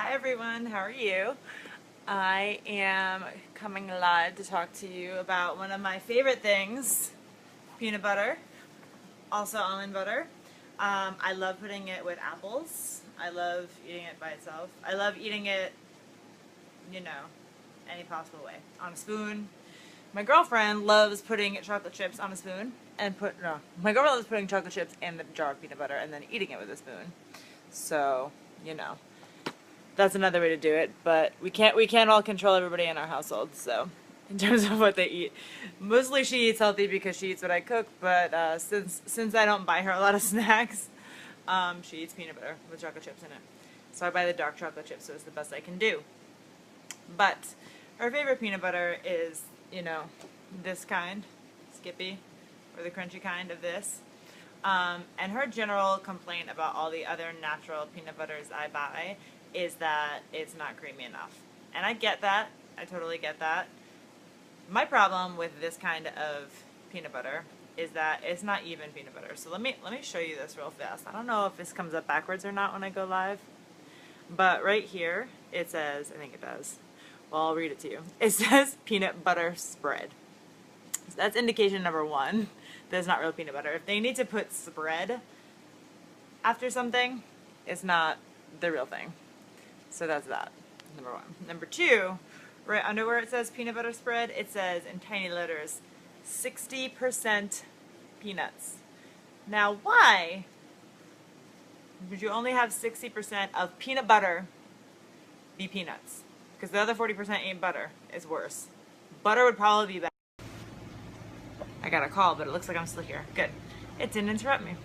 Hi everyone, how are you? I am coming live to talk to you about one of my favorite things, peanut butter, also almond butter. I love putting it with apples. I love eating it by itself. I love eating it, any possible way. On a spoon. My girlfriend loves putting chocolate chips on a spoon my girlfriend loves putting chocolate chips in the jar of peanut butter and then eating it with a spoon. So, that's another way to do it, but we can't all control everybody in our household. So, in terms of what they eat, mostly she eats healthy because she eats what I cook. But since I don't buy her a lot of snacks, she eats peanut butter with chocolate chips in it. So I buy the dark chocolate chips, so it's the best I can do. But her favorite peanut butter is, this kind, Skippy, or the crunchy kind of this. And her general complaint about all the other natural peanut butters I buy is that it's not creamy enough. And I get that. I totally get that. My problem with this kind of peanut butter is that it's not even peanut butter. So let me show you this real fast. I don't know if this comes up backwards or not when I go live. But right here it says, I think it does. Well, I'll read it to you. It says peanut butter spread. So that's indication number one that it's not real peanut butter. If they need to put spread after something, it's not the real thing. So that's that, number one. Number two, right under where it says peanut butter spread, it says in tiny letters, 60% peanuts. Now why would you only have 60% of peanut butter be peanuts? Because the other 40% ain't butter. It's worse. Butter would probably be better. I got a call, but it looks like I'm still here. Good. It didn't interrupt me.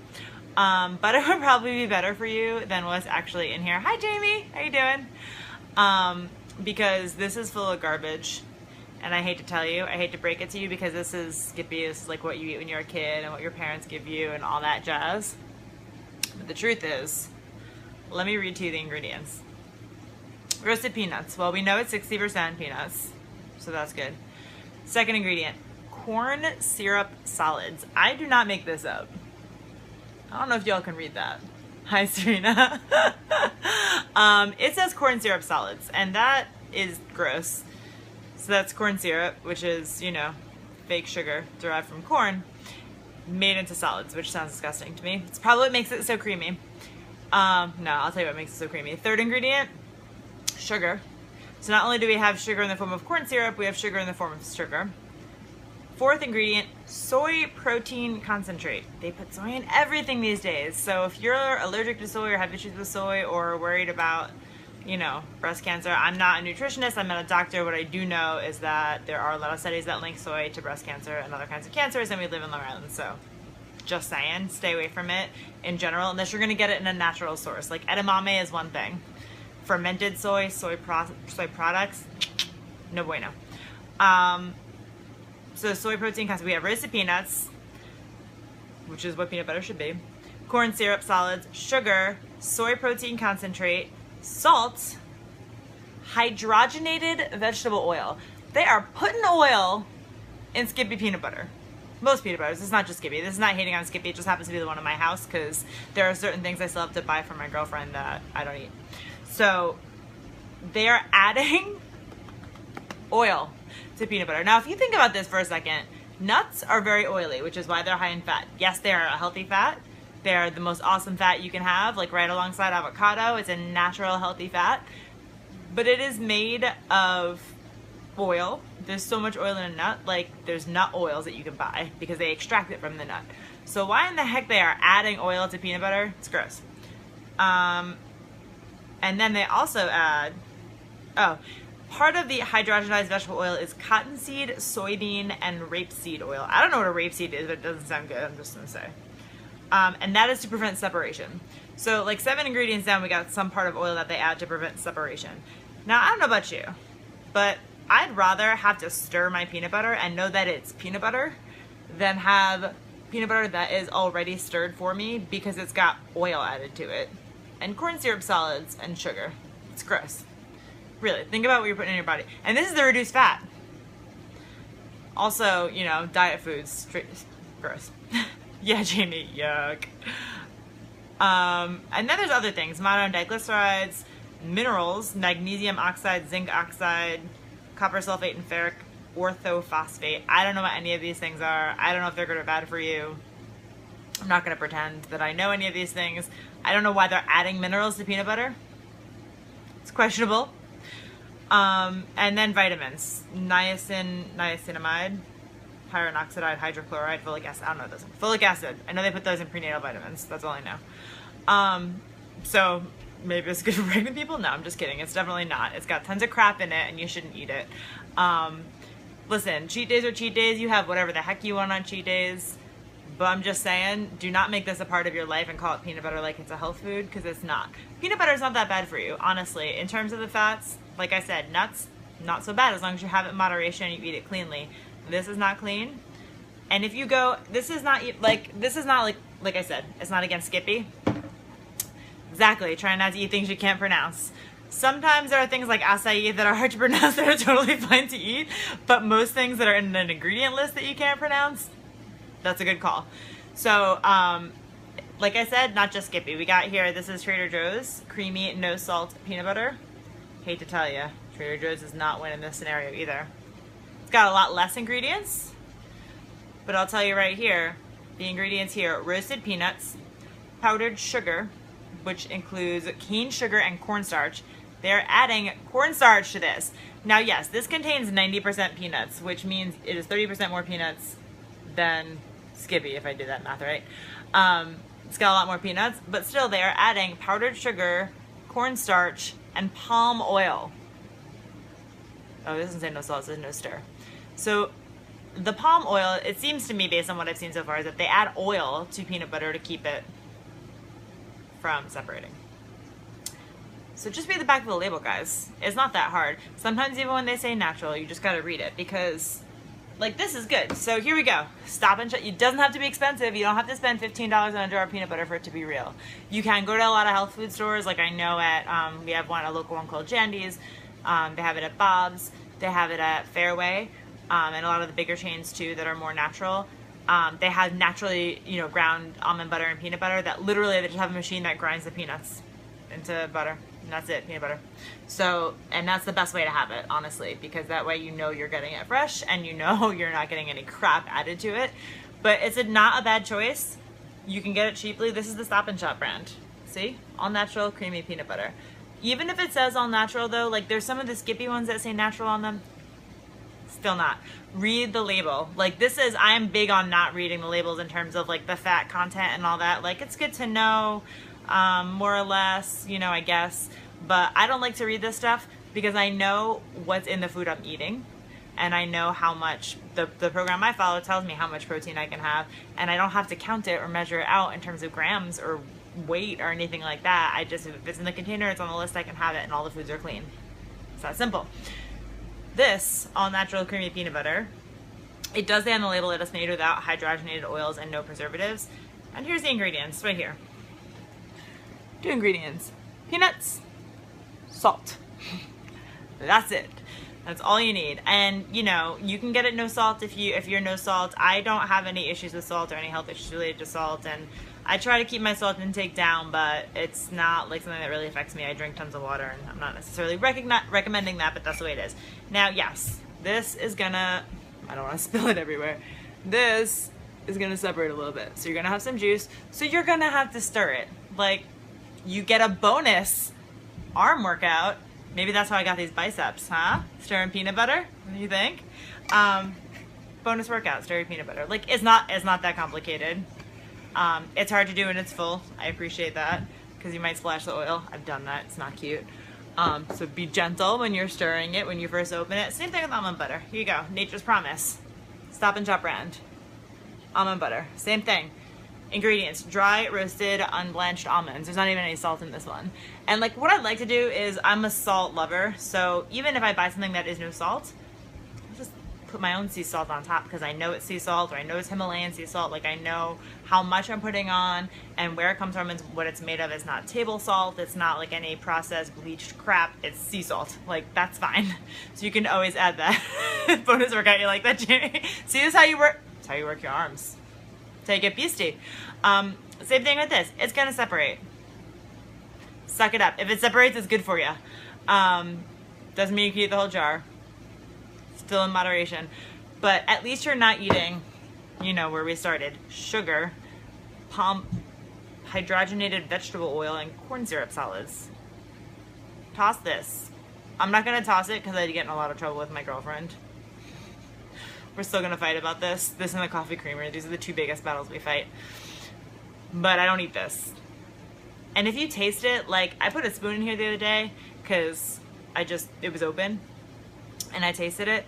Butter would probably be better for you than what's actually in here. Hi, Jamie. How you doing? Because this is full of garbage. And I hate to tell you, I hate to break it to you, because this is Skippy. This is like what you eat when you're a kid and what your parents give you and all that jazz. But the truth is, let me read to you the ingredients. Roasted peanuts. Well, we know it's 60% peanuts, so that's good. Second ingredient, corn syrup solids. I do not make this up. I don't know if y'all can read that. Hi, Serena. It says corn syrup solids, and that is gross. So that's corn syrup, which is, fake sugar derived from corn, made into solids, which sounds disgusting to me. It's probably what makes it so creamy. No, I'll tell you what makes it so creamy. Third ingredient, sugar. So not only do we have sugar in the form of corn syrup, we have sugar in the form of sugar. Fourth ingredient, soy protein concentrate. They put soy in everything these days. So if you're allergic to soy or have issues with soy or worried about, breast cancer, I'm not a nutritionist, I'm not a doctor. What I do know is that there are a lot of studies that link soy to breast cancer and other kinds of cancers, and we live in Long Island, so just saying, stay away from it in general, unless you're gonna get it in a natural source. Like edamame is one thing. Fermented soy products, no bueno. So soy protein concentrate, we have roasted peanuts, which is what peanut butter should be, corn syrup solids, sugar, soy protein concentrate, salt, hydrogenated vegetable oil. They are putting oil in Skippy peanut butter. Most peanut butters. It's not just Skippy. This is not hating on Skippy. It just happens to be the one in my house because there are certain things I still have to buy for my girlfriend that I don't eat. So they are adding oil to peanut butter. Now, if you think about this for a second, nuts are very oily, which is why they're high in fat. Yes, they are a healthy fat. They're the most awesome fat you can have, like right alongside avocado. It's a natural, healthy fat. But it is made of oil. There's so much oil in a nut, like there's nut oils that you can buy because they extract it from the nut. So why in the heck they are adding oil to peanut butter? It's gross. And then they also add, part of the hydrogenized vegetable oil is cottonseed, soybean, and rapeseed oil. I don't know what a rapeseed is, but it doesn't sound good, I'm just gonna say. And that is to prevent separation. So like 7 ingredients down, we got some part of oil that they add to prevent separation. Now, I don't know about you, but I'd rather have to stir my peanut butter and know that it's peanut butter than have peanut butter that is already stirred for me because it's got oil added to it. And corn syrup solids and sugar. It's gross. Really, think about what you're putting in your body. And this is the reduced fat. Also, diet foods, gross. Yeah, Jamie, yuck. And then there's other things, monodiglycerides, minerals, magnesium oxide, zinc oxide, copper sulfate, and ferric orthophosphate. I don't know what any of these things are. I don't know if they're good or bad for you. I'm not going to pretend that I know any of these things. I don't know why they're adding minerals to peanut butter. It's questionable. And then vitamins, niacinamide, pyrenoxidide, hydrochloride, folic acid. I don't know those. Folic acid. I know they put those in prenatal vitamins. That's all I know. So maybe it's good for pregnant people? No, I'm just kidding. It's definitely not. It's got tons of crap in it and you shouldn't eat it. Listen, cheat days are cheat days. You have whatever the heck you want on cheat days. But I'm just saying, do not make this a part of your life and call it peanut butter like it's a health food, because it's not. Peanut butter is not that bad for you, honestly. In terms of the fats, like I said, nuts, not so bad as long as you have it in moderation and you eat it cleanly. This is not clean. And if you go, this is not like I said, it's not against Skippy. Exactly, try not to eat things you can't pronounce. Sometimes there are things like acai that are hard to pronounce that are totally fine to eat, but most things that are in an ingredient list that you can't pronounce, that's a good call. So, like I said, not just Skippy. We got here, this is Trader Joe's creamy, no salt peanut butter. Hate to tell you, Trader Joe's does not win in this scenario either. It's got a lot less ingredients, but I'll tell you right here, the ingredients here: roasted peanuts, powdered sugar, which includes cane sugar and cornstarch. They're adding cornstarch to this. Now, yes, this contains 90% peanuts, which means it is 30% more peanuts than Skippy, if I did that math right. It's got a lot more peanuts, but still they are adding powdered sugar, cornstarch, and palm oil. Oh, this doesn't say no salt, it says no stir. So the palm oil, it seems to me, based on what I've seen so far, is that they add oil to peanut butter to keep it from separating. So just read the back of the label, guys. It's not that hard. Sometimes even when they say natural, you just gotta read it, because like, this is good. So here we go. Stop and Shop. It doesn't have to be expensive. You don't have to spend $15 on a jar of peanut butter for it to be real. You can go to a lot of health food stores. Like I know at, we have a local one called Jandy's. They have it at Bob's. They have it at Fairway. And a lot of the bigger chains too that are more natural. They have naturally, ground almond butter and peanut butter that literally they just have a machine that grinds the peanuts into butter. And that's it, peanut butter. So, and that's the best way to have it, honestly, because that way you're getting it fresh and you're not getting any crap added to it. But it's not a bad choice. You can get it cheaply. This is the Stop and Shop brand. See? All natural, creamy peanut butter. Even if it says all natural though, like there's some of the Skippy ones that say natural on them. Still not. Read the label. Like I am big on not reading the labels in terms of like the fat content and all that. Like it's good to know, more or less, I guess. But I don't like to read this stuff because I know what's in the food I'm eating. And I know how much, the program I follow tells me how much protein I can have. And I don't have to count it or measure it out in terms of grams or weight or anything like that. If it's in the container, it's on the list, I can have it, and all the foods are clean. It's that simple. This all natural creamy peanut butter, it does say on the label that it's made without hydrogenated oils and no preservatives. And here's the ingredients right here. 2 ingredients: peanuts, salt. That's it. That's all you need. And you can get it no salt if you're no salt. I don't have any issues with salt or any health issues related to salt, and I try to keep my salt intake down, but it's not like something that really affects me. I drink tons of water, and I'm not necessarily recommending that, but that's the way it is. Now, yes, this is gonna, I don't want to spill it everywhere. This is gonna separate a little bit. So you're gonna have some juice. So you're gonna have to stir it. Like, you get a bonus arm workout. Maybe that's how I got these biceps, huh? Stirring peanut butter, what do you think? Bonus workout, stirring peanut butter. Like, it's not that complicated. It's hard to do when it's full. I appreciate that, because you might splash the oil. I've done that, it's not cute. So be gentle when you're stirring it, when you first open it. Same thing with almond butter. Here you go, Nature's Promise. Stop and Shop brand. Almond butter, same thing. Ingredients: dry, roasted, unblenched almonds. There's not even any salt in this one. And like, what I like to do is, I'm a salt lover, so even if I buy something that is no salt, I'll just put my own sea salt on top, because I know it's sea salt, or I know it's Himalayan sea salt. Like, I know how much I'm putting on and where it comes from and what it's made of. It's not table salt. It's not like any processed bleached crap. It's sea salt. Like, that's fine. So you can always add that. Bonus workout. You like that, Jamie? See, this is how you work. That's how you work your arms. That's how you get beastie. Same thing with this. It's gonna separate. Suck it up. If it separates, it's good for you. Doesn't mean you can eat the whole jar. Still in moderation. But at least you're not eating, you know, where we started. Sugar, palm, hydrogenated vegetable oil, and corn syrup solids. Toss this. I'm not going to toss it because I'd get in a lot of trouble with my girlfriend. We're still going to fight about this. This and the coffee creamer. These are the two biggest battles we fight. But I don't eat this. And if you taste it, like, I put a spoon in here the other day because it was open. And I tasted it.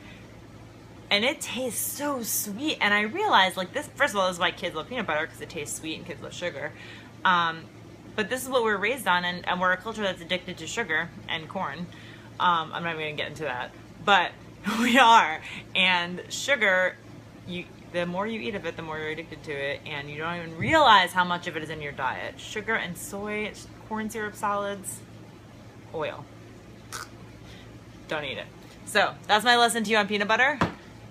And it tastes so sweet. And I realized, like, this, first of all, this is why kids love peanut butter, because it tastes sweet and kids love sugar. But this is what we're raised on, and we're a culture that's addicted to sugar and corn. I'm not even going to get into that. But we are. And sugar, the more you eat of it, the more you're addicted to it. And you don't even realize how much of it is in your diet. Sugar and soy, corn syrup solids, oil. Don't eat it. So that's my lesson to you on peanut butter.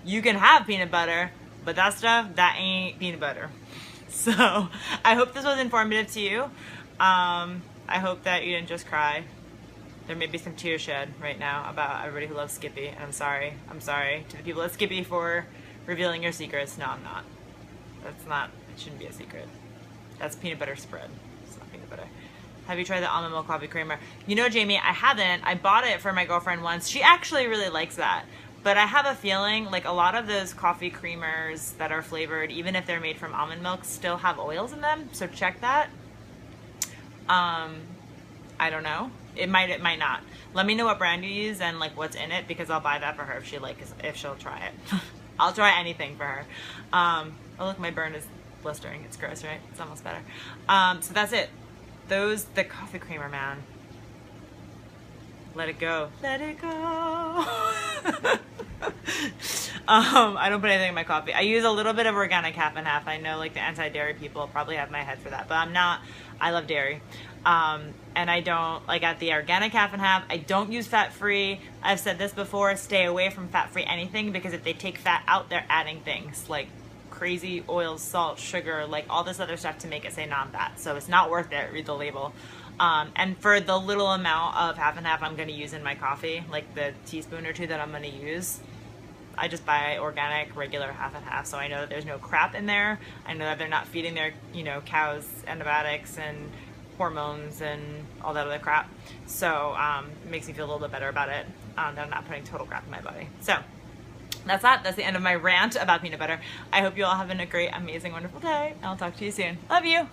You can have peanut butter, but that stuff, that ain't peanut butter. So I hope this was informative to you. I hope that you didn't just cry. There may be some tears shed right now about everybody who loves Skippy, and I'm sorry. I'm sorry to the people at Skippy for revealing your secrets. No, I'm not. It shouldn't be a secret. That's peanut butter spread. It's not peanut butter. Have you tried the almond milk coffee creamer? You know, Jamie, I haven't. I bought it for my girlfriend once. She actually really likes that. But I have a feeling like a lot of those coffee creamers that are flavored, even if they're made from almond milk, still have oils in them. So check that. I don't know. It might not. Let me know what brand you use and like what's in it, because I'll buy that for her if she'll try it. I'll try anything for her. Oh look, my burn is blistering. It's gross, right? It's almost better. So that's it. The coffee creamer, man. Let it go. Let it go. I don't put anything in my coffee. I use a little bit of organic half and half. I know like the anti-dairy people probably have my head for that, but I'm not. I love dairy. And I don't, like at the organic half and half, I don't use fat-free. I've said this before, stay away from fat-free anything, because if they take fat out, they're adding things like crazy oils, salt, sugar, like all this other stuff to make it say non-fat. So it's not worth it. Read the label. And for the little amount of half and half I'm going to use in my coffee, like the teaspoon or two that I'm going to use, I just buy organic, regular half and half. So I know that there's no crap in there. I know that they're not feeding their, cows antibiotics and hormones and all that other crap. So it makes me feel a little bit better about it, that I'm not putting total crap in my body. So that's that. That's the end of my rant about peanut butter. I hope you all have a great, amazing, wonderful day. I'll talk to you soon. Love you.